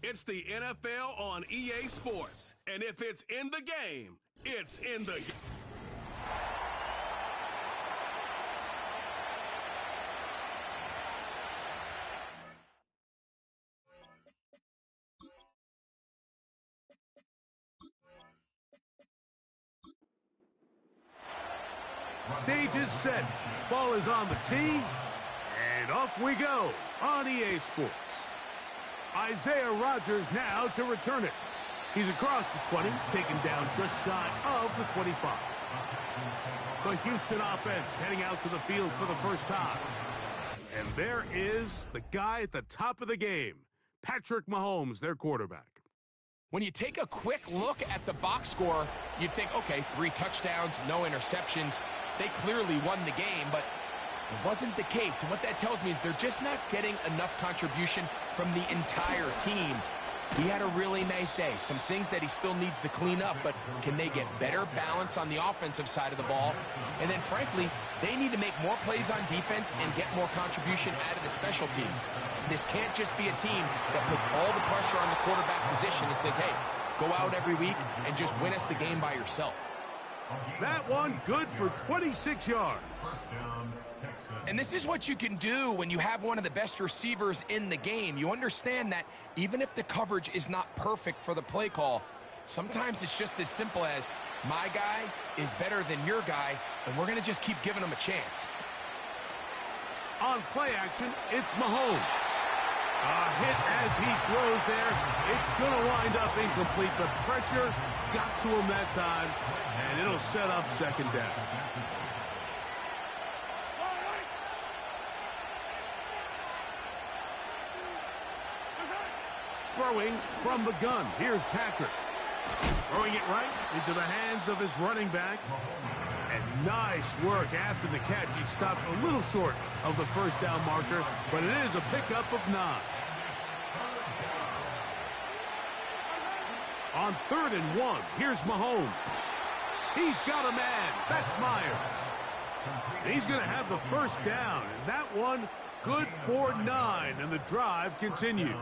It's the NFL on EA Sports. And if it's in the game, it's in the game. Stage is set. Ball is on the tee. And off we go on EA Sports. Isaiah Rodgers now to return it. He's across the 20, taken down just shy of the 25. The Houston offense heading out to the field for the first time. And there is the guy at the top of the game, Patrick Mahomes, their quarterback. When you take a quick look at the box score, you'd think, okay, 3 touchdowns, no interceptions. They clearly won the game, but it wasn't the case. And what that tells me is they're just not getting enough contribution from the entire team. He had a really nice day. Some things that he still needs to clean up, but can they get better balance on the offensive side of the ball? And then, frankly, they need to make more plays on defense and get more contribution out of the special teams. This can't just be a team that puts all the pressure on the quarterback position and says, hey, go out every week and just win us the game by yourself. That one good for 26 yards. And this is what you can do when you have one of the best receivers in the game. You understand that even if the coverage is not perfect for the play call, sometimes it's just as simple as my guy is better than your guy, and we're going to just keep giving him a chance. On play action, it's Mahomes. A hit as he throws there. It's going to wind up incomplete. The pressure got to him that time, and it'll set up second down. Throwing from the gun. Here's Patrick. Throwing it right into the hands of his running back. And nice work after the catch. He stopped a little short of the first down marker, but it is a pickup of 9. On 3rd and 1, here's Mahomes. He's got a man. That's Myers. And he's going to have the first down. And that one good for 9. And the drive continues.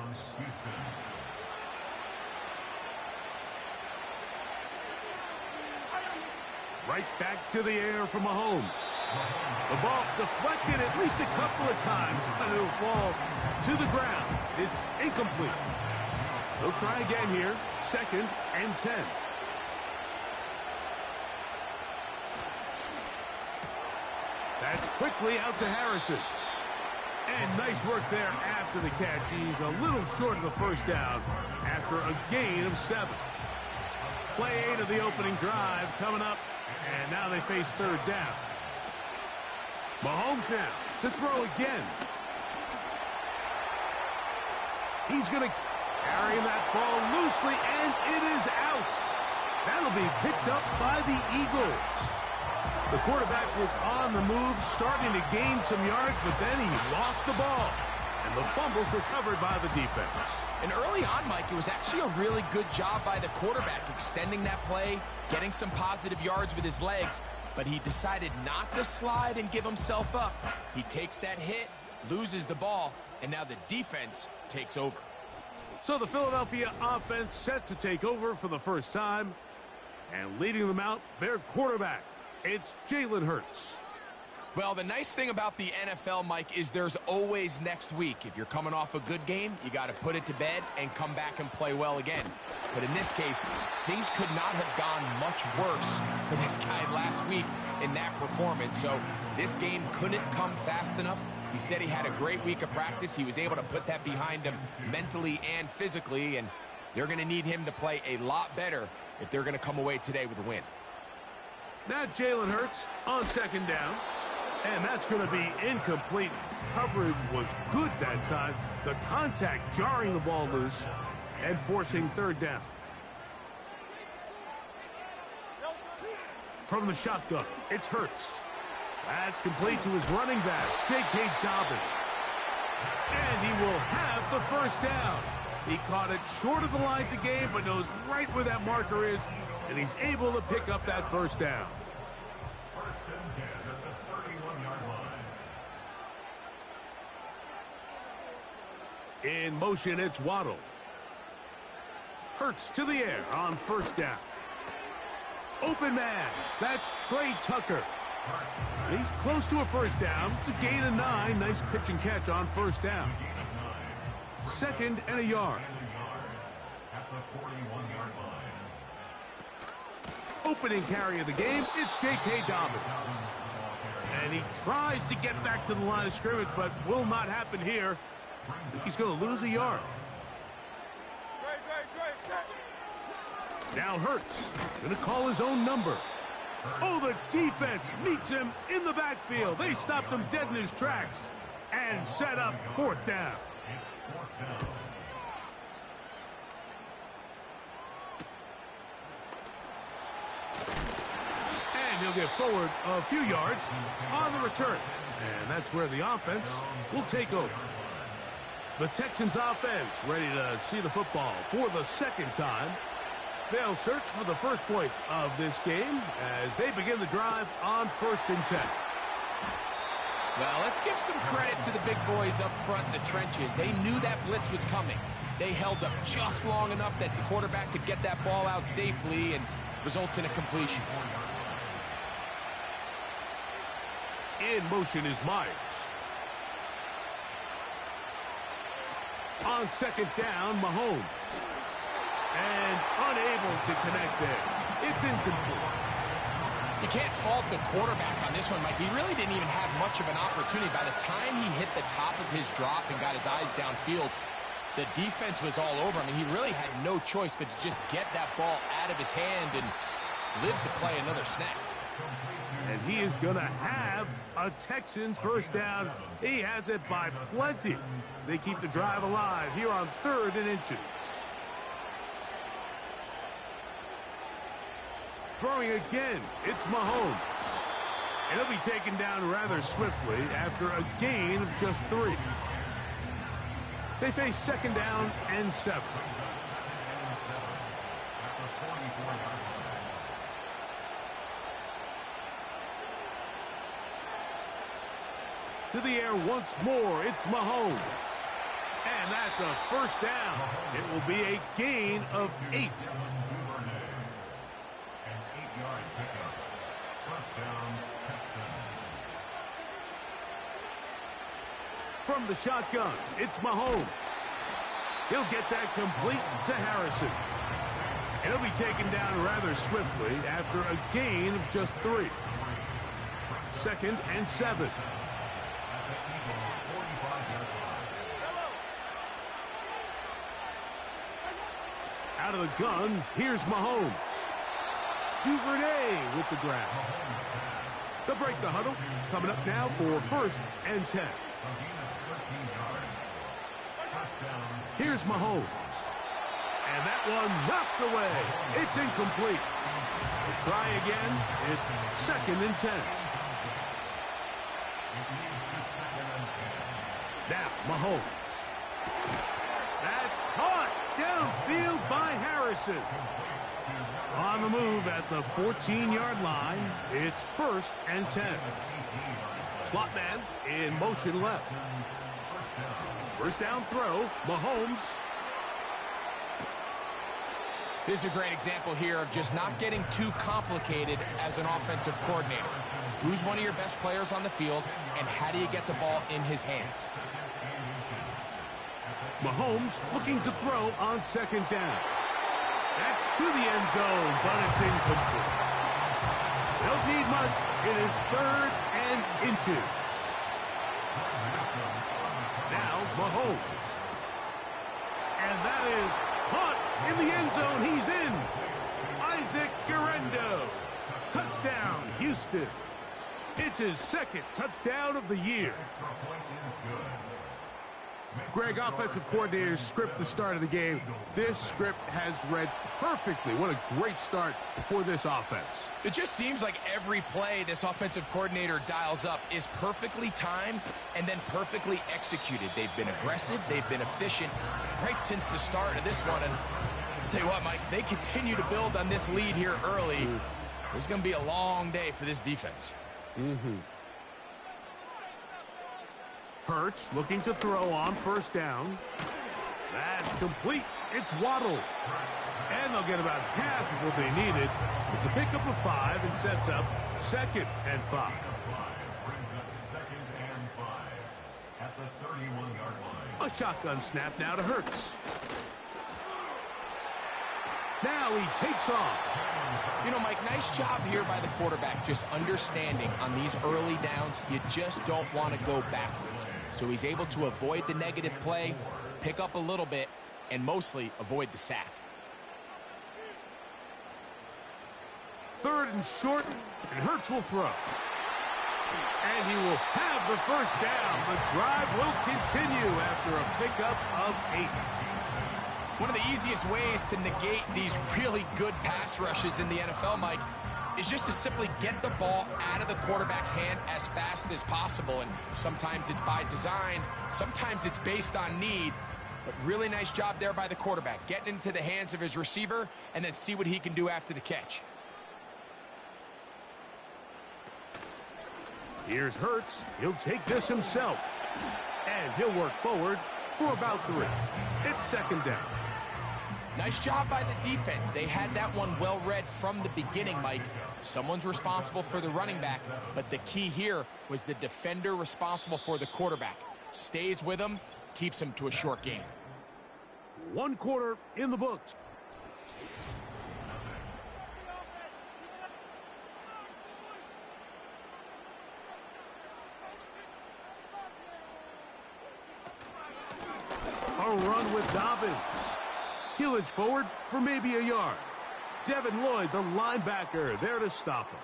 Right back to the air for Mahomes. The ball deflected at least a couple of times, but it'll fall to the ground. It's incomplete. They'll try again here. 2nd and 10. That's quickly out to Harrison. And nice work there after the catch. He's a little short of the first down after a gain of 7. Play 8 of the opening drive coming up. And now they face 3rd down. Mahomes now to throw again. He's going to carry that ball loosely, and it is out. That'll be picked up by the Eagles. The quarterback was on the move, starting to gain some yards, but then he lost the ball. And the fumble's recovered by the defense. And early on, Mike, it was actually a really good job by the quarterback, extending that play, getting some positive yards with his legs, but he decided not to slide and give himself up. He takes that hit, loses the ball, and now the defense takes over. So the Philadelphia offense set to take over for the first time, and leading them out, their quarterback. It's Jalen Hurts. Well, the nice thing about the NFL, Mike, is there's always next week. If you're coming off a good game, you got to put it to bed and come back and play well again. But in this case, things could not have gone much worse for this guy last week in that performance. So this game couldn't come fast enough. He said he had a great week of practice. He was able to put that behind him mentally and physically, and they're going to need him to play a lot better if they're going to come away today with a win. Now Jalen Hurts on 2nd down. And that's going to be incomplete. Coverage was good that time. The contact jarring the ball loose and forcing 3rd down. From the shotgun, it's Hurts. That's complete to his running back, J.K. Dobbins. And he will have the first down. He caught it short of the line to gain, but knows right where that marker is, and he's able to pick up that first down. In motion, it's Waddle. Hurts to the air on first down. Open man. That's Trey Tucker. He's close to a first down. It's a gain of 9. Nice pitch and catch on first down. 2nd and a yard. Opening carry of the game, it's J.K. Dobbins. And he tries to get back to the line of scrimmage, but will not happen here. He's going to lose a yard. Now Hurts, going to call his own number. Oh, the defense meets him in the backfield. They stopped him dead in his tracks and set up 4th down. And he'll get forward a few yards on the return. And that's where the offense will take over. The Texans offense ready to see the football for the 2nd time. They'll search for the first points of this game as they begin the drive on 1st and 10. Well, let's give some credit to the big boys up front in the trenches. They knew that blitz was coming. They held up just long enough that the quarterback could get that ball out safely and results in a completion. In motion is Myers. On 2nd down, Mahomes. And unable to connect there. It's incomplete. You can't fault the quarterback on this one, Mike. He really didn't even have much of an opportunity. By the time he hit the top of his drop and got his eyes downfield, the defense was all over him, and he really had no choice but to just get that ball out of his hand and live to play another snap. And he is going to have a Texans first down. He has it by plenty as they keep the drive alive here on 3rd and inches. Throwing again, it's Mahomes. And he'll be taken down rather swiftly after a gain of just 3. They face 2nd down and 7. To the air once more, it's Mahomes. And that's a first down. It will be a gain of 8. From the shotgun, it's Mahomes. He'll get that complete to Harrison. And he'll be taken down rather swiftly after a gain of just 3. 2nd and 7. Out of the gun, here's Mahomes. Duvernay with the grab. They'll break the huddle. Coming up now for 1st and 10. Here's Mahomes. And that one knocked away. It's incomplete. We'll try again. It's 2nd and 10. Now, Mahomes. That's caught downfield by Harrison. On the move at the 14-yard line, it's 1st and 10. Slot man in motion left. First down throw, Mahomes. This is a great example here of just not getting too complicated as an offensive coordinator. Who's one of your best players on the field, and how do you get the ball in his hands? Mahomes looking to throw on 2nd down. That's to the end zone, but it's incomplete. Don't need much. It is 3rd and inches. Now Mahomes. And that is caught in the end zone. He's in. Isaac Guerrero. Touchdown, Houston. It's his 2nd touchdown of the year. Greg, offensive coordinators script the start of the game. This script has read perfectly. What a great start for this offense. It just seems like every play this offensive coordinator dials up is perfectly timed and then perfectly executed. They've been aggressive. They've been efficient right since the start of this one. And I'll tell you what, Mike, they continue to build on this lead here early. This is going to be a long day for this defense. Hurts looking to throw on 1st down. That's complete. It's Waddle. And they'll get about half of what they needed. It's a pickup of 5 and sets up 2nd and 5. At the 31-yard line. A shotgun snap now to Hurts. Now he takes off. You know, Mike, nice job here by the quarterback, just understanding on these early downs, you just don't want to go backwards. So he's able to avoid the negative play, pick up a little bit, and mostly avoid the sack. 3rd and short, and Hurts will throw. And he will have the first down. The drive will continue after a pickup of 8. One of the easiest ways to negate these really good pass rushes in the NFL, Mike, is just to simply get the ball out of the quarterback's hand as fast as possible. And sometimes it's by design, sometimes it's based on need. But really nice job there by the quarterback, getting into the hands of his receiver and then see what he can do after the catch. Here's Hurts. He'll take this himself. And he'll work forward for about 3. It's 2nd down. Nice job by the defense. They had that one well read from the beginning, Mike. Someone's responsible for the running back, but the key here was the defender responsible for the quarterback. Stays with him, keeps him to a short game. 1 quarter in the books. A run with Dobbins. He'll inch forward for maybe a yard. Devin Lloyd, the linebacker, there to stop him.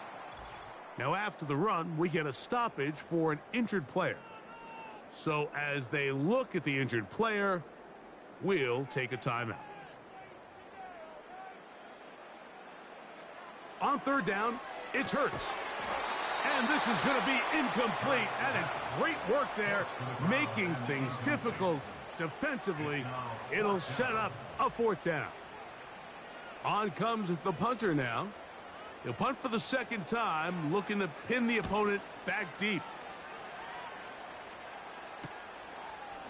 Now after the run, we get a stoppage for an injured player. So as they look at the injured player, we'll take a timeout. On 3rd down, it's Hurts. And this is going to be incomplete. That is great work there, making things difficult defensively. It'll set up a 4th down. On comes the punter now. He'll punt for the 2nd time, looking to pin the opponent back deep.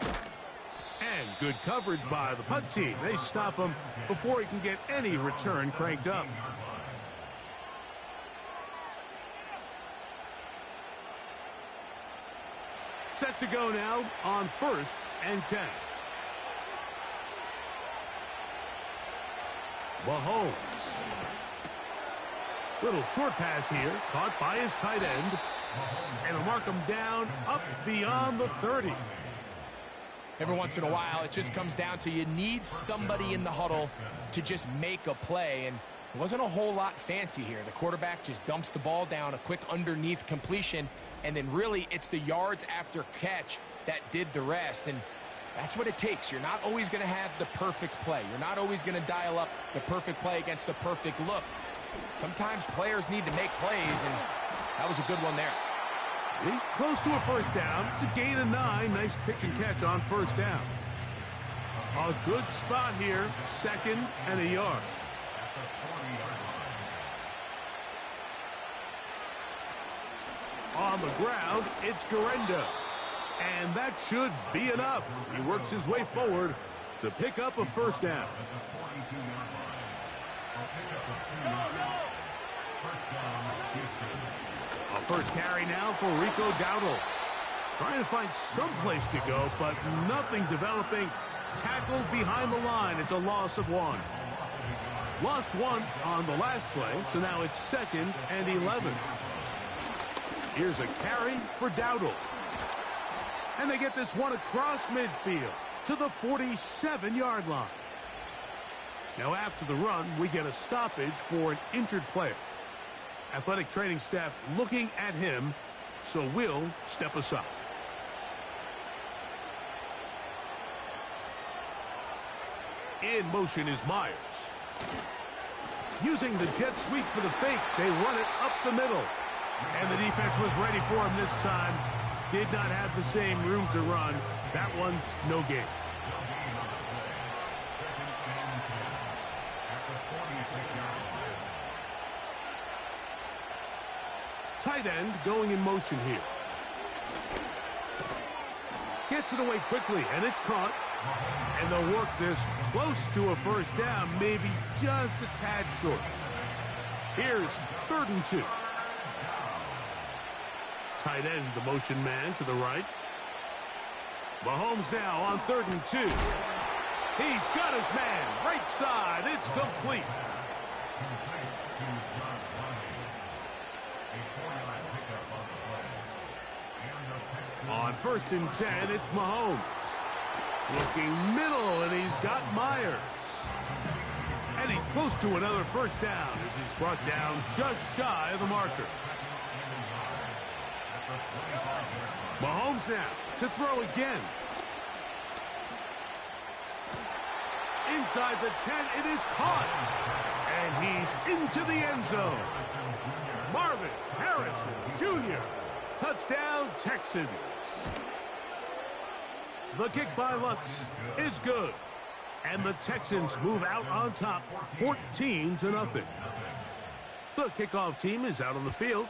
And good coverage by the punt team. They stop him before he can get any return cranked up. Set to go now on 1st and 10. Mahomes. Little short pass here, caught by his tight end. And he'll mark him down up beyond the 30. Every once in a while, it just comes down to you need somebody in the huddle to just make a play. And it wasn't a whole lot fancy here. The quarterback just dumps the ball down, a quick underneath completion. And then really, it's the yards after catch that did the rest. And that's what it takes. You're not always going to have the perfect play. You're not always going to dial up the perfect play against the perfect look. Sometimes players need to make plays, and that was a good one there. He's close to a 1st down. It's a gain of 9. Nice pitch and catch on 1st down. A good spot here. 2nd and a yard. On the ground, it's Garenda. And that should be enough. He works his way forward to pick up a 1st down. A 1st carry now for Rico Dowdle. Trying to find some place to go, but nothing developing. Tackled behind the line. It's a loss of 1. Lost 1 on the last play, so now it's 2nd and 11. Here's a carry for Dowdle. And they get this one across midfield to the 47-yard line. Now after the run, we get a stoppage for an injured player. Athletic training staff looking at him, so we'll step aside. In motion is Myers. Using the jet sweep for the fake, they run it up the middle. And the defense was ready for him this time. Did not have the same room to run. That one's no gain. Tight end going in motion here. Gets it away quickly, and it's caught And they'll work this close to a first down, maybe just a tad short. Here's 3rd and 2. Tight end, the motion man to the right. Mahomes now on 3rd and 2. He's got his man, right side. It's complete. On 1st and 10, it's Mahomes. Looking middle, and he's got Myers. And he's close to another first down as he's brought down just shy of the marker. Mahomes now to throw again. Inside the 10, it is caught. And he's into the end zone. Marvin Harrison Jr. Touchdown, Texans. The kick by Lutz is good. And the Texans move out on top, 14-0. The kickoff team is out on the field.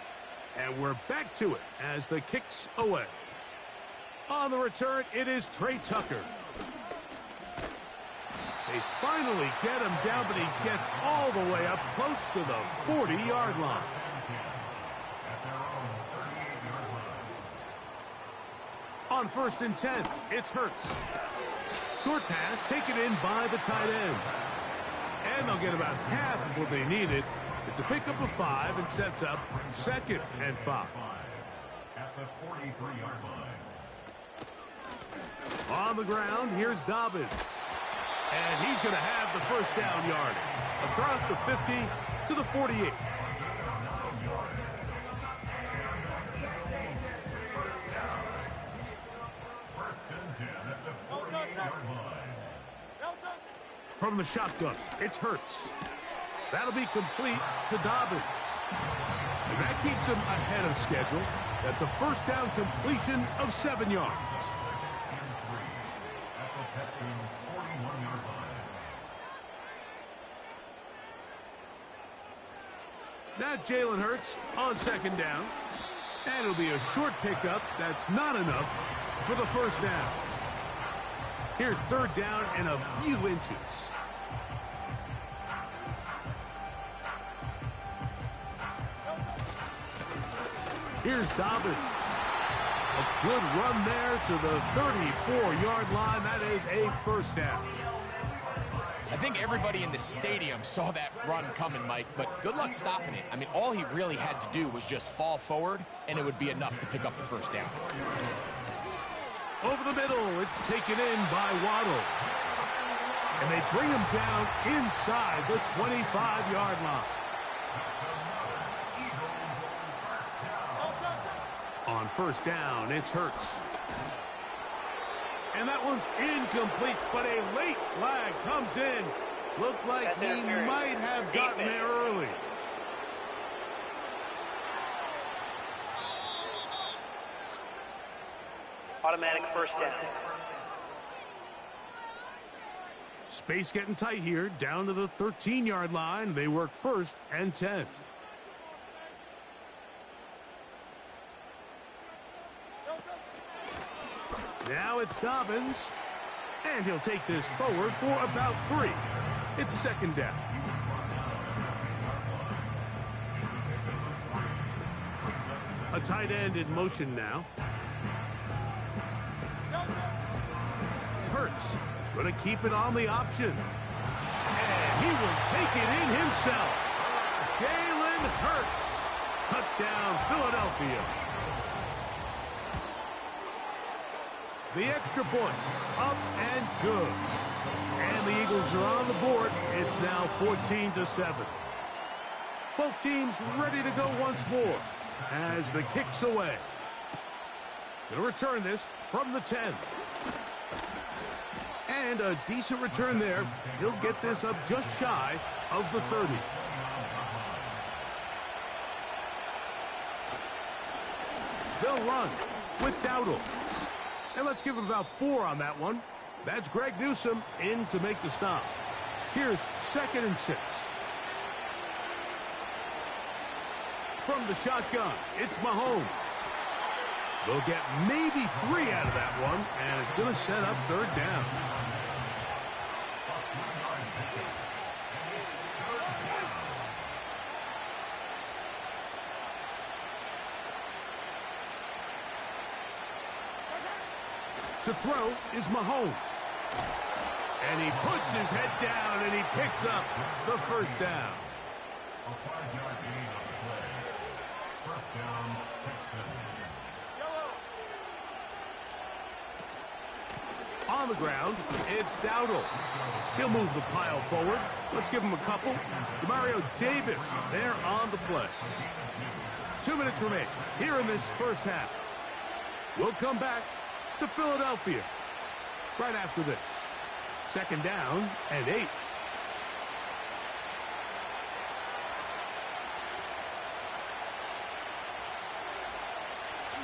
And we're back to it as the kick's away. On the return, it is Trey Tucker. They finally get him down, but he gets all the way up close to the 40-yard line. On 1st and 10, it's Hurts. Short pass taken in by the tight end. And they'll get about half of what they needed. It's a pickup of 5 and sets up 2nd and 5. At the 43-yard line. On the ground, here's Dobbins. And he's going to have the first down yard. Across the 50 to the 48. From the shotgun, it's Hurts. That'll be complete to Dobbins. And that keeps him ahead of schedule. That's a first down completion of 7 yards. Now Jalen Hurts on 2nd down. And it'll be a short pickup. That's not enough for the first down. Here's 3rd down and a few inches. Here's Dobbins. A good run there to the 34-yard line. That is a first down. I think everybody in the stadium saw that run coming, Mike, but good luck stopping it. I mean, all he really had to do was just fall forward, and it would be enough to pick up the first down. Over the middle, it's taken in by Waddle. And they bring him down inside the 25-yard line. On 1st down, it's Hurts. And that one's incomplete, but a late flag comes in. Looked like he might have gotten there early. Automatic first down. Space getting tight here, down to the 13-yard line. They work 1st and 10. Now it's Dobbins, and he'll take this forward for about 3. It's 2nd down. A tight end in motion now. Hurts going to keep it on the option. And he will take it in himself. Jalen Hurts. Touchdown, Philadelphia. The extra point, up and good. And the Eagles are on the board. It's now 14-7. Both teams ready to go once more as the kick's away. Going to return this from the 10. And a decent return there. He'll get this up just shy of the 30. They'll run with Dowdle. And let's give him about 4 on that one. That's Greg Newsome in to make the stop. Here's 2nd and 6. From the shotgun, it's Mahomes. They'll get maybe 3 out of that one, and it's going to set up 3rd down. To throw is Mahomes. And he puts his head down and he picks up the first down. A 5-yard gain on the play. First down, Texans. On the ground, it's Dowdle. He'll move the pile forward. Let's give him a couple. Demario Davis there on the play. 2 minutes remain here in this first half. We'll come back to Philadelphia right after this. Second down and 8.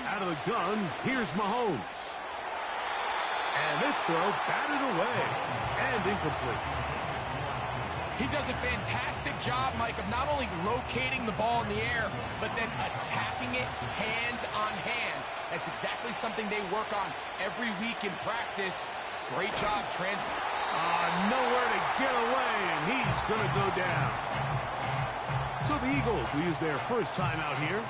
Out of the gun, here's Mahomes. And this throw batted away and incomplete. He does a fantastic job, Mike, of not only locating the ball in the air, but then attacking it hands on hands. That's exactly something they work on every week in practice. Great job, nowhere to get away, and he's going to go down. So the Eagles will use their first timeout here.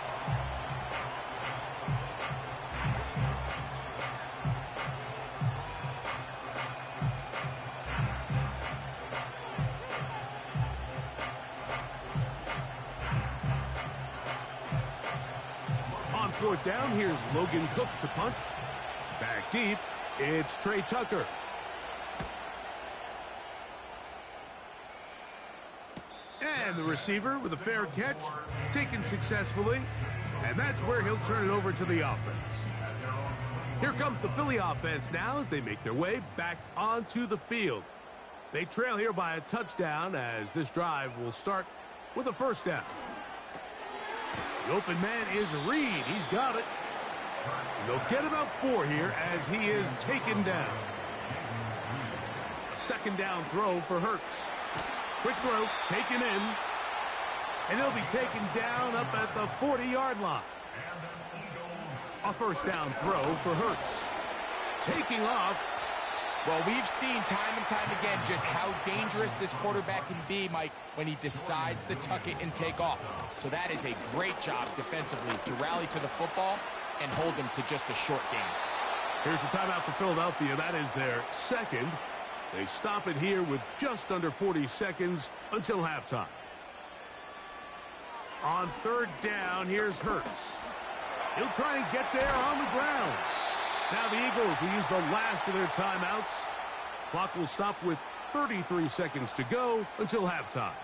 On fourth down, here's Logan Cook to punt. Back deep, it's Trey Tucker. And the receiver with a fair catch, taken successfully. And that's where he'll turn it over to the offense. Here comes the Philly offense now as they make their way back onto the field. They trail here by a touchdown as this drive will start with a first down. The open man is Reed. He's got it. And they'll get about 4 here as he is taken down. A second down throw for Hurts. Quick throw, taken in. And he'll be taken down up at the 40-yard line. A first down throw for Hurts. Taking off. Well, we've seen time and time again just how dangerous this quarterback can be, Mike, when he decides to tuck it and take off. So that is a great job defensively to rally to the football and hold them to just a short game. Here's a timeout for Philadelphia. That is their second. They stop it here with just under 40 seconds until halftime. On third down, here's Hurts. He'll try and get there on the ground. Now the Eagles will use the last of their timeouts. Clock will stop with 33 seconds to go until halftime.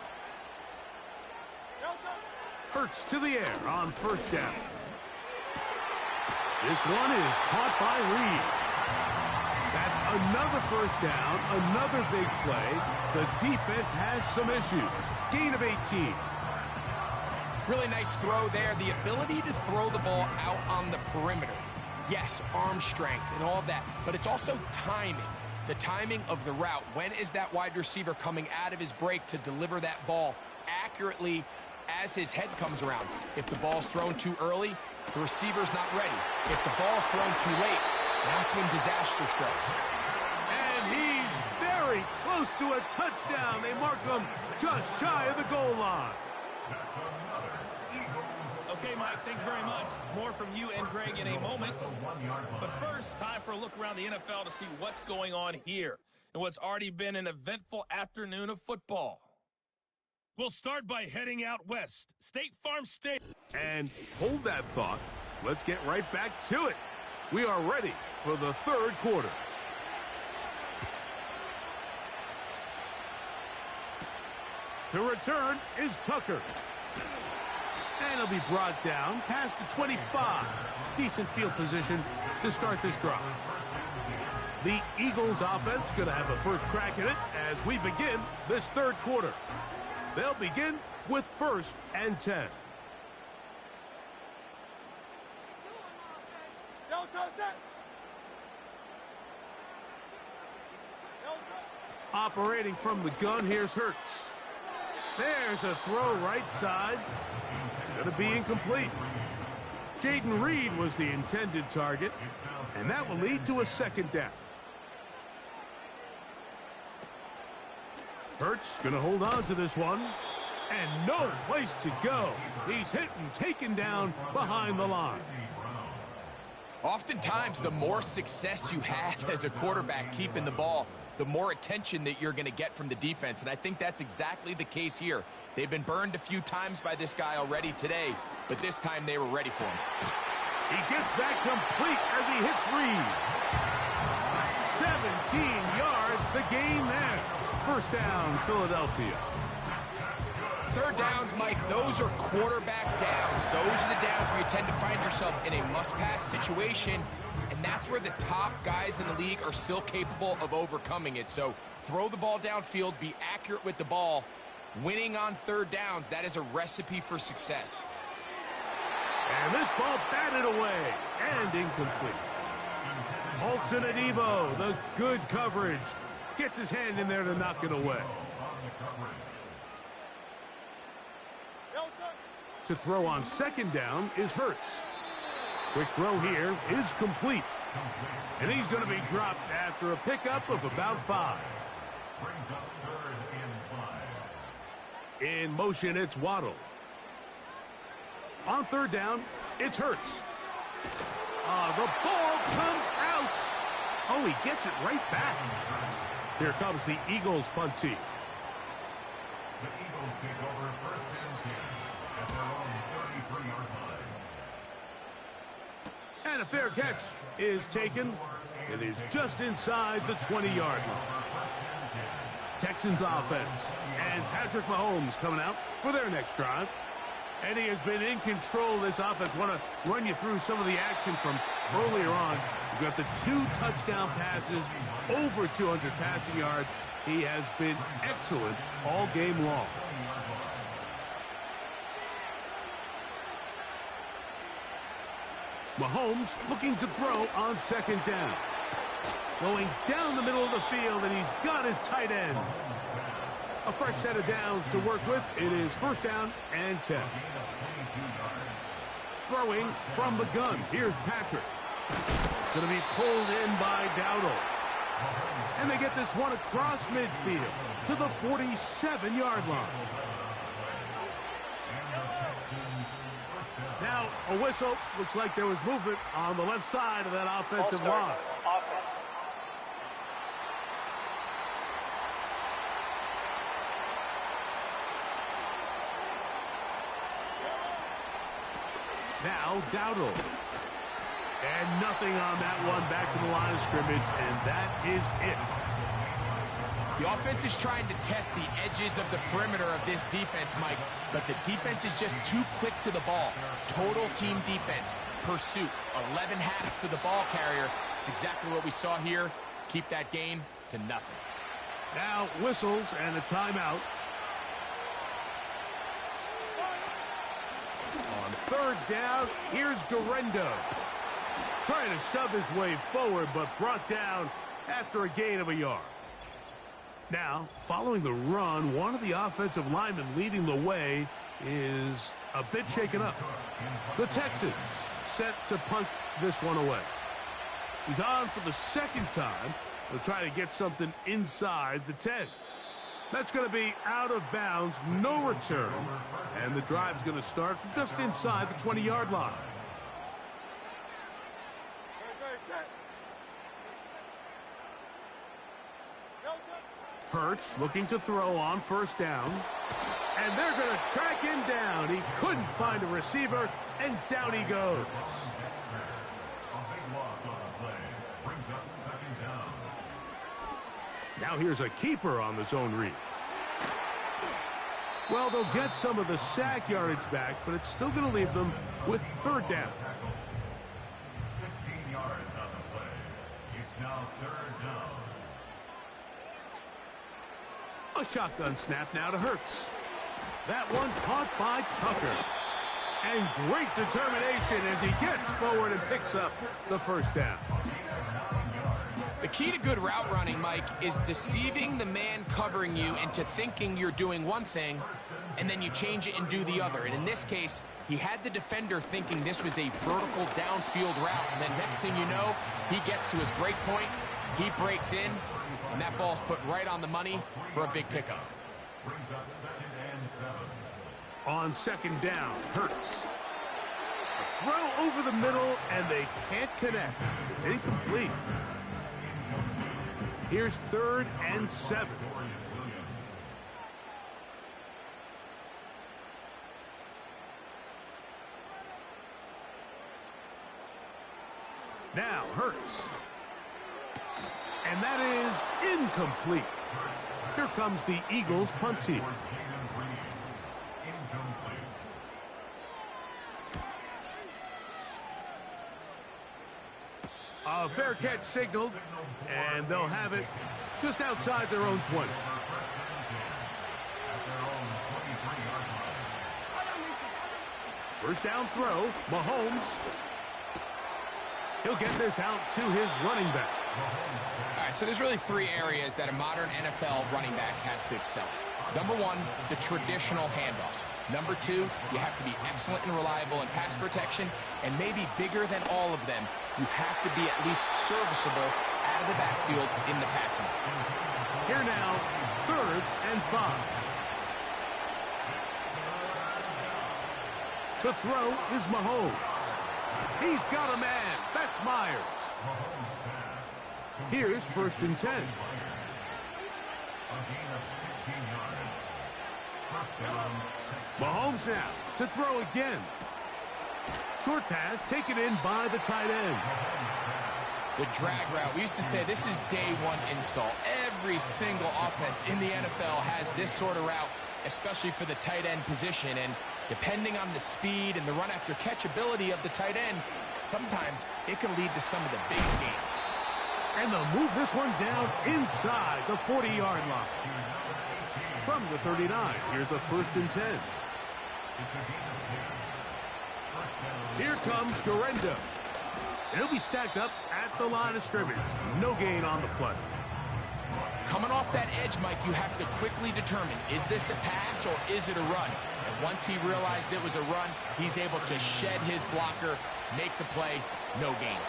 Hurts to the air on first down. This one is caught by Reed. That's another first down, another big play. The defense has some issues. Gain of 18. Really nice throw there. The ability to throw the ball out on the perimeter. Yes, arm strength and all of that, but it's also timing. The timing of the route. When is that wide receiver coming out of his break to deliver that ball accurately as his head comes around? If the ball's thrown too early, the receiver's not ready. If the ball's thrown too late, that's when disaster strikes. And he's very close to a touchdown. They mark him just shy of the goal line. Okay, Mike, thanks very much. More from you and Greg in a moment. But first, time for a look around the NFL to see what's going on here and what's already been an eventful afternoon of football. We'll start by heading out west. State Farm Stadium. And hold that thought. Let's get right back to it. We are ready for the third quarter. To return is Tucker. And he'll be brought down past the 25. Decent field position to start this drive. The Eagles offense going to have a first crack at it as we begin this third quarter. They'll begin with 1st and 10. Operating from the gun, here's Hurts. There's a throw right side. It's going to be incomplete. Jaden Reed was the intended target, and that will lead to a second down. Hurts gonna hold on to this one. And no place to go. He's hit and taken down behind the line. Oftentimes, the more success you have as a quarterback keeping the ball, the more attention that you're going to get from the defense. And I think that's exactly the case here. They've been burned a few times by this guy already today, but this time they were ready for him. He gets that complete as he hits Reed. 17 yards, the gain there. First down, Philadelphia. Third downs, Mike, those are quarterback downs. Those are the downs where you tend to find yourself in a must-pass situation, and that's where the top guys in the league are still capable of overcoming it. So throw the ball downfield, be accurate with the ball. Winning on third downs, that is a recipe for success. And this ball batted away and incomplete. Holton Adebo, the good coverage, gets his hand in there to knock it away. To throw on second down is Hurts. Quick throw here is complete. And he's going to be dropped after a pickup of about 5. Brings up 3rd and 5. In motion, it's Waddle. On third down, it's Hurts. The ball comes out. Oh, he gets it right back. Here comes the Eagles punt team. The Eagles take over 1st and 10 at their own 33-yard line. And a fair catch is taken. It is just inside the 20-yard line. Texans offense and Patrick Mahomes coming out for their next drive. And he has been in control of this offense. Want to run you through some of the action from earlier on. You've got the 2 touchdown passes, over 200 passing yards. He has been excellent all game long. Mahomes looking to throw on second down. Going down the middle of the field, and he's got his tight end. A fresh set of downs to work with. It is first down and 10. Throwing from the gun. Here's Patrick. It's going to be pulled in by Dowdle. And they get this one across midfield to the 47-yard line. Now a whistle. Looks like there was movement on the left side of that offensive line. Now Dowdle. And nothing on that one. Back to the line of scrimmage, and that is it. The offense is trying to test the edges of the perimeter of this defense, Mike, but the defense is just too quick to the ball. Total team defense, pursuit, 11 hats to the ball carrier. It's exactly what we saw here. Keep that gain to nothing. Now whistles and a timeout. On third down, here's Garendo. Trying to shove his way forward, but brought down after a gain of a yard. Now, following the run, one of the offensive linemen leading the way is a bit shaken up. The Texans set to punt this one away. He's on for the second time. They'll try to get something inside the 10. That's going to be out of bounds, no return. And the drive's going to start from just inside the 20-yard line. Hurts looking to throw on first down. And they're going to track him down. He couldn't find a receiver, and down he goes. Now here's a keeper on the zone read. Well, they'll get some of the sack yardage back, but it's still going to leave them with third down. 16 yards on the play. It's now 3rd down. A shotgun snap now to Hurts. That one caught by Tucker. And great determination as he gets forward and picks up the first down. The key to good route running, Mike, is deceiving the man covering you into thinking you're doing one thing, and then you change it and do the other. And in this case, he had the defender thinking this was a vertical downfield route, and then next thing you know, he gets to his break point, he breaks in, And that ball's put right on the money for a big pickup. Brings up 2nd and 7. On 2nd down, Hurts. A throw over the middle, and they can't connect. It's incomplete. Here's 3rd and 7. Now Hurts. And that is incomplete. Here comes the Eagles punt team. A fair catch signaled, and they'll have it just outside their own 20. First down throw, Mahomes. He'll get this out to his running back. All right, so there's really 3 areas that a modern NFL running back has to excel at. Number 1, the traditional handoffs. Number 2, you have to be excellent and reliable in pass protection, and maybe bigger than all of them, you have to be at least serviceable out of the backfield in the passing. Here now, 3rd and 5. To throw is Mahomes. He's got a man. That's Myers. Here's 1st and 10. Mahomes now to throw again. Short pass taken in by the tight end. The drag route. We used to say this is day 1 install. Every single offense in the NFL has this sort of route, especially for the tight end position. And depending on the speed and the run after catch ability of the tight end, sometimes it can lead to some of the biggest gains. And they'll move this one down inside the 40-yard line. From the 39, here's a 1st and 10. Here comes Garenda. He'll be stacked up at the line of scrimmage. No gain on the play. Coming off that edge, Mike, you have to quickly determine, is this a pass or is it a run? And once he realized it was a run, he's able to shed his blocker, make the play, no gain.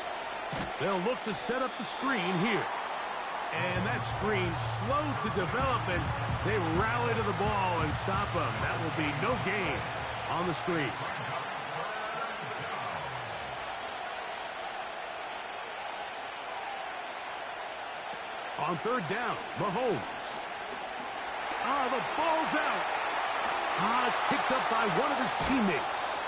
They'll look to set up the screen here. And that screen slow to develop, and they rally to the ball and stop him. That will be no gain on the screen. On 3rd down, Mahomes. The ball's out. It's picked up by one of his teammates.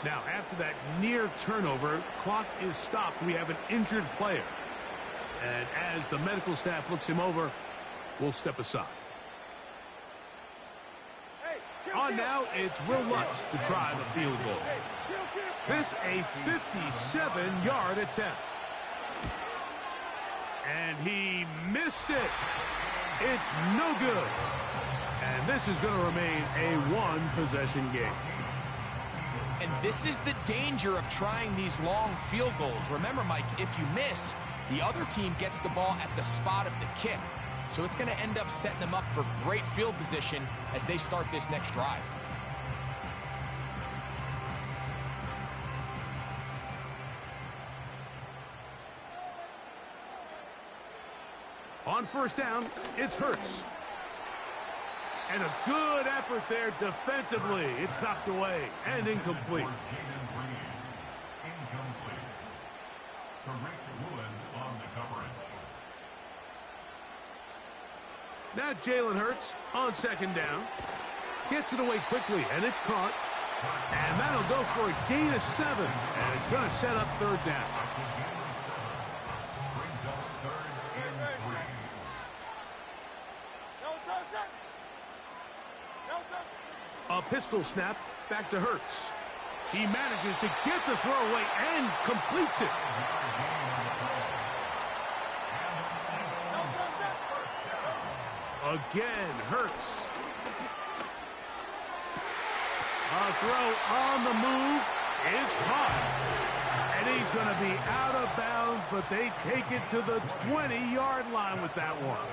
Now, after that near turnover, clock is stopped. We have an injured player. And as the medical staff looks him over, we'll step aside. On now, it's Will Lutz to try the field goal. This a 57-yard attempt. And he missed it. It's no good. And this is going to remain a 1-possession game. And this is the danger of trying these long field goals. Remember, Mike, if you miss, the other team gets the ball at the spot of the kick. So it's going to end up setting them up for great field position as they start this next drive. On 1st down, it's Hurts. And a good effort there defensively. It's knocked away and incomplete. Now Jalen Hurts on 2nd down. Gets it away quickly, and it's caught. And that'll go for a gain of 7. And it's going to set up 3rd down. A pistol snap back to Hurts. He manages to get the throw away and completes it. Again, Hurts. A throw on the move is caught. And he's going to be out of bounds, but they take it to the 20-yard line with that one.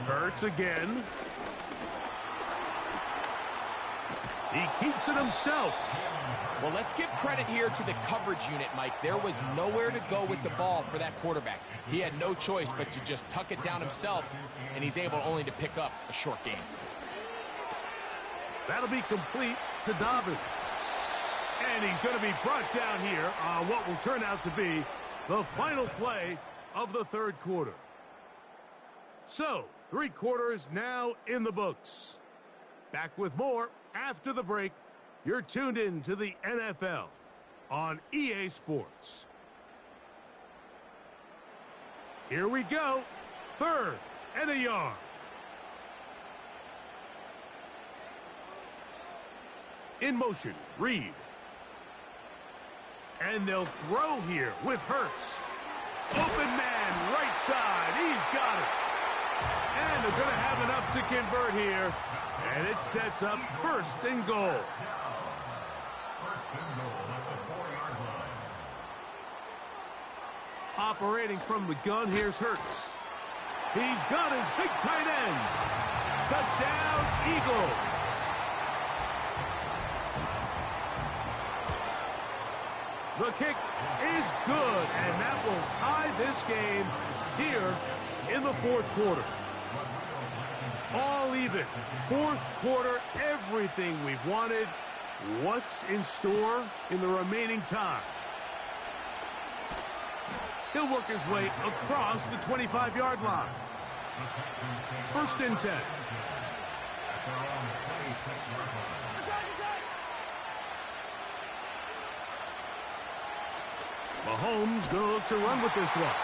Hurts again. He keeps it himself. Well, let's give credit here to the coverage unit, Mike. There was nowhere to go with the ball for that quarterback. He had no choice but to just tuck it down himself, and he's able only to pick up a short gain. That'll be complete to Dobbins. And he's going to be brought down here on what will turn out to be the final play of the third quarter. So, 3 quarters now in the books. Back with more after the break. You're tuned in to the NFL on EA Sports. Here we go. 3rd and a yard. In motion, Reed. And they'll throw here with Hurts. Open man, right side. He's got it. And they're going to have enough to convert here. And it sets up 1st and goal. Operating from the gun, here's Hurts. He's got his big tight end. Touchdown, Eagles. The kick is good, and that will tie this game here in the 4th quarter. All even. 4th quarter, everything we've wanted. What's in store in the remaining time? He'll work his way across the 25-yard line. 1st and 10. Mahomes going to look to run with this one.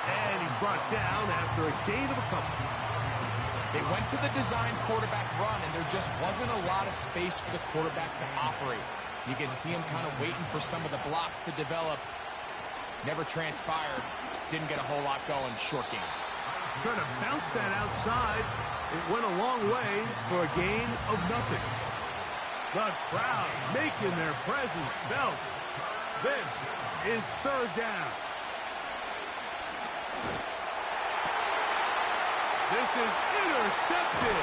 And he's brought down after a gain of a couple. They went to the design quarterback run, and there just wasn't a lot of space for the quarterback to operate. You can see him kind of waiting for some of the blocks to develop. Never transpired. Didn't get a whole lot going. Short game. Trying to bounce that outside. It went a long way for a gain of nothing. The crowd making their presence felt. This is 3rd down. This is intercepted.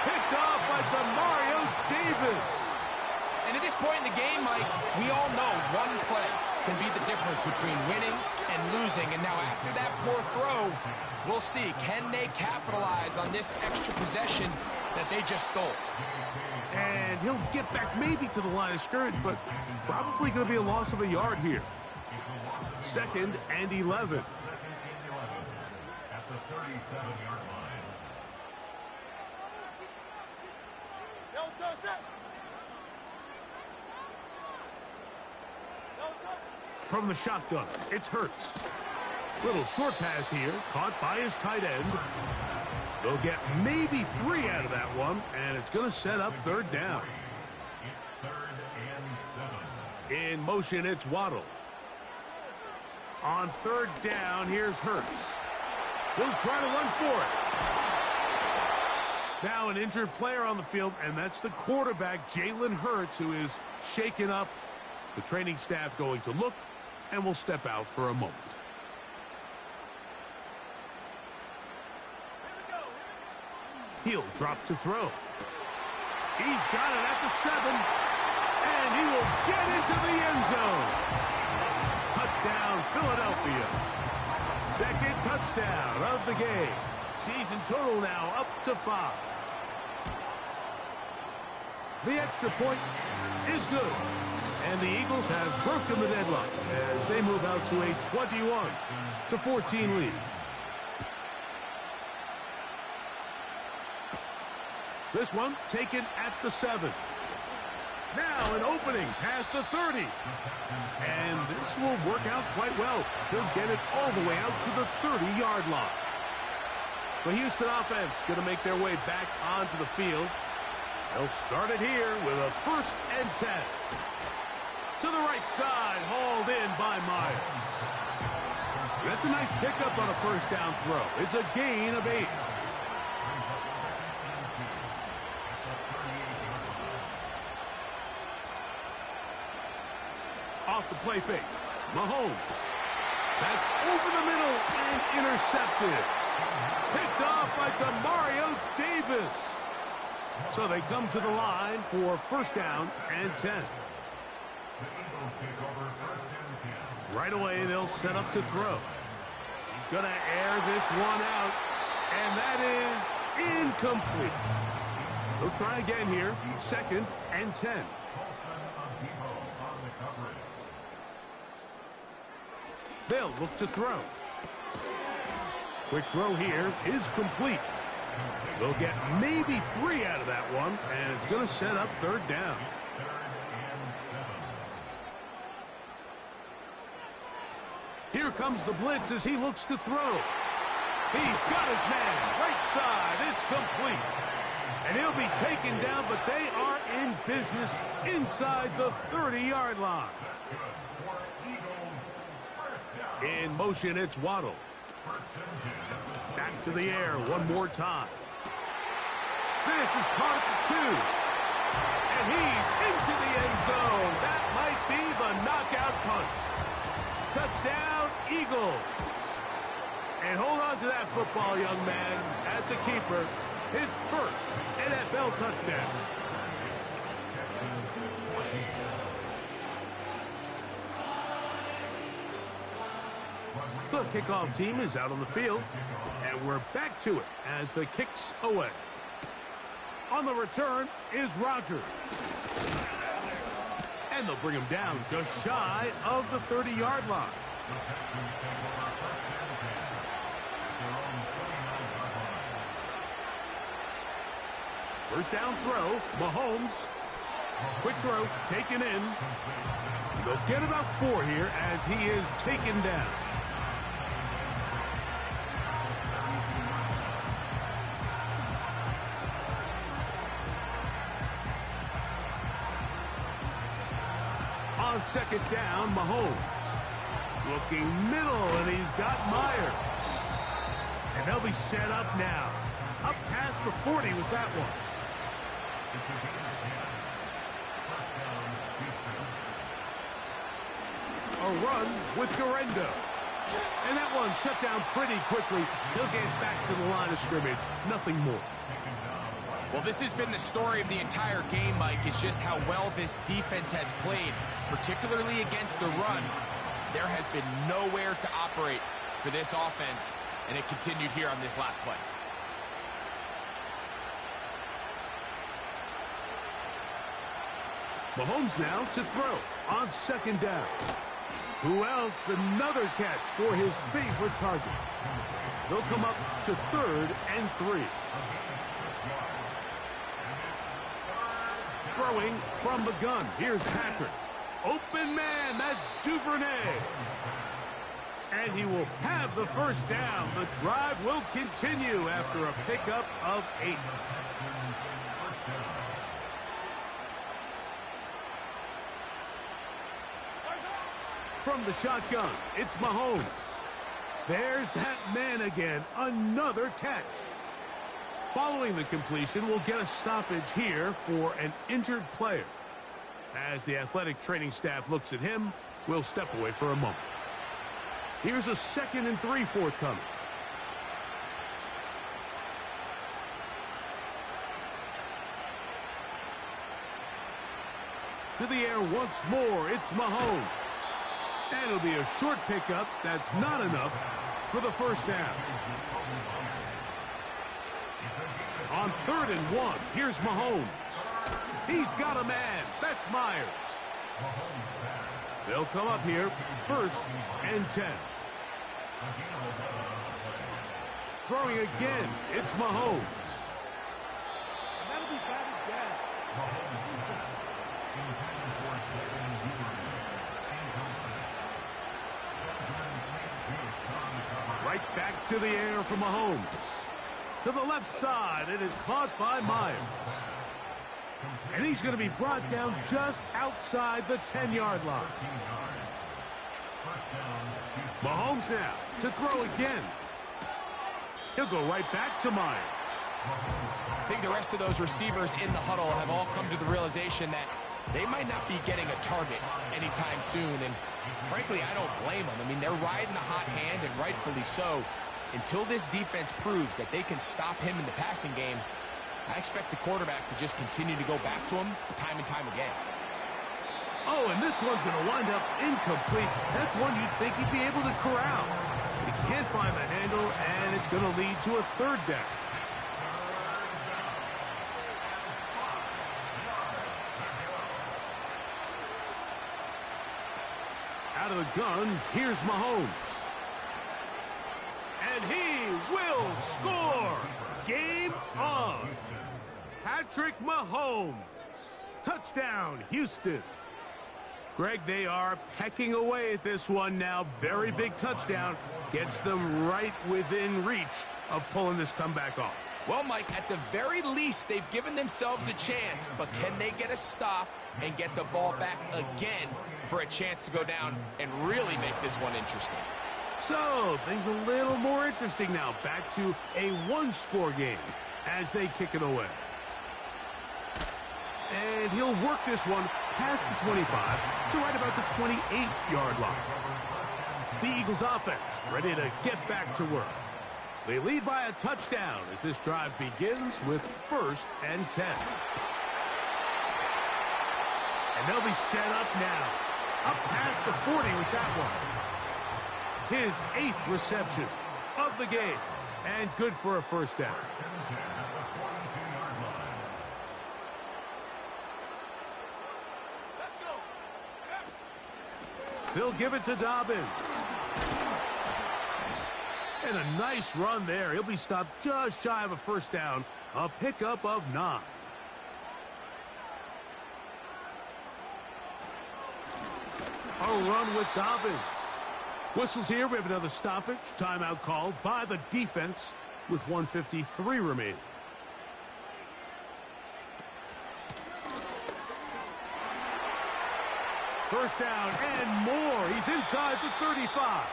Picked off by Demario Davis. And at this point in the game, Mike, we all know one play can be the difference between winning and losing. And now after that poor throw, we'll see. Can they capitalize on this extra possession that they just stole? And he'll get back maybe to the line of scrimmage, but probably going to be a loss of a yard here. 2nd and 11. At the 37-yard line. From the shotgun, it's Hurts. Little short pass here, caught by his tight end. They'll get maybe 3 out of that one, and it's going to set up 3rd down. It's 3rd and 7. In motion, it's Waddle. On 3rd down, here's Hurts. He'll try to run for it. Now an injured player on the field, and that's the quarterback, Jalen Hurts, who is shaken up. The training staff going to look, and will step out for a moment. He'll drop to throw. He's got it at the 7, and he will get into the end zone. Touchdown, Philadelphia. 2nd touchdown of the game. Season total now up to 5. The extra point is good. And the Eagles have broken the deadlock as they move out to a 21-14 lead. This one taken at the 7. Now an opening past the 30. And this will work out quite well. He'll get it all the way out to the 30-yard line. The Houston offense going to make their way back onto the field. They'll start it here with a 1st and 10. To the right side, hauled in by Myers. That's a nice pickup on a 1st down throw. It's a gain of 8. Off the play fake. Mahomes. That's over the middle and intercepted. Picked off by Demario Davis. So they come to the line for first down and 10. The Eagles take over first and 10. Right away, they'll set up to throw. He's going to air this one out, and that is incomplete. They'll try again here, second and 10. Colson of Debo on the coverage. They'll look to throw. Quick throw here is complete. They'll get maybe 3 out of that one, and it's going to set up third down. Third and 7. Here comes the blitz as he looks to throw. He's got his man, right side, it's complete. And he'll be taken down, but they are in business inside the 30-yard line. That's good for Eagles. First down. In motion, it's Waddle. First and 10. Back to the air one more time. This is caught at the 2. And he's into the end zone. That might be the knockout punch. Touchdown, Eagles. And hold on to that football, young man. That's a keeper. His first NFL touchdown. The kickoff team is out on the field, and we're back to it as the kick's away. On the return is Rodgers. And they'll bring him down just shy of the 30-yard line. First down throw, Mahomes. Quick throw, taken in. They'll get about 4 here as he is taken down. On second down, Mahomes. Looking middle, and he's got Myers. And they'll be set up now. Up past the 40 with that one. A run with Garendo. And that one shut down pretty quickly. He'll get back to the line of scrimmage. Nothing more. Well, this has been the story of the entire game, Mike, is just how well this defense has played, particularly against the run. There has been nowhere to operate for this offense, and it continued here on this last play. Mahomes now to throw on second down. Who else? Another catch for his favorite target. They'll come up to third and 3. Throwing from the gun. Here's Patrick. Open man. That's Duvernay. And he will have the first down. The drive will continue after a pickup of 8. From the shotgun, it's Mahomes. There's that man again. Another catch. Following the completion, we'll get a stoppage here for an injured player. As the athletic training staff looks at him, we'll step away for a moment. Here's a 2nd and 3 forthcoming. To the air once more, it's Mahomes. And it'll be a short pickup. That's not enough for the first down. On 3rd and 1, here's Mahomes. He's got a man. That's Myers. They'll come up here, 1st and 10. Throwing again, it's Mahomes. And that'll be batted down. Right back to the air for Mahomes. To the left side, it is caught by Myers. And he's going to be brought down just outside the 10-yard line. Mahomes now to throw again. He'll go right back to Myers. I think the rest of those receivers in the huddle have all come to the realization that they might not be getting a target anytime soon. And frankly, I don't blame them. I mean, they're riding the hot hand, and rightfully so. Until this defense proves that they can stop him in the passing game, I expect the quarterback to just continue to go back to him time and time again. Oh, and this one's going to wind up incomplete. That's one you'd think he'd be able to corral. He can't find the handle, and it's going to lead to a third down. Out of the gun, here's Mahomes. And he will score! Game on! Patrick Mahomes. Touchdown, Houston. Greg, they are pecking away at this one now. Very big touchdown. Gets them right within reach of pulling this comeback off. Well, Mike, at the very least, they've given themselves a chance, but can they get a stop and get the ball back again for a chance to go down and really make this one interesting? So, things a little more interesting now. Back to a one-score game as they kick it away. And he'll work this one past the 25 to right about the 28-yard line. The Eagles offense ready to get back to work. They lead by a touchdown as this drive begins with 1st and 10. And they'll be set up now. Up past the 40 with that one. His 8th reception of the game. And good for a first down. They'll give it to Dobbins. And a nice run there. He'll be stopped just shy of a first down. A pickup of 9. A run with Dobbins. Whistles here. We have another stoppage. Timeout called by the defense with 1:53 remaining. First down and more. He's inside the 35.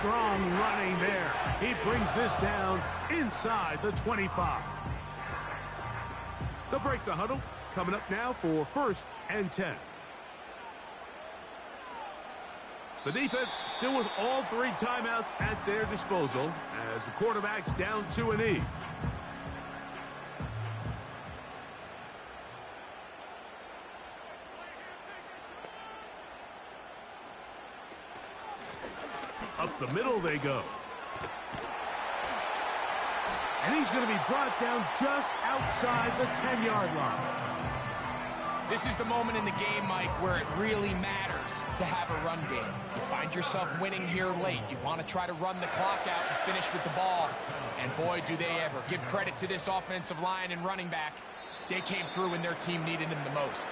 Strong running there. He brings this down inside the 25. They'll break the huddle. Coming up now for 1st and 10. The defense still with all 3 timeouts at their disposal as the quarterback's down to a knee. Up the middle they go. And he's going to be brought down just outside the 10-yard line. This is the moment in the game, Mike, where it really matters to have a run game. You find yourself winning here late. You want to try to run the clock out and finish with the ball. And boy, do they ever. Give credit to this offensive line and running back. They came through when their team needed him the most.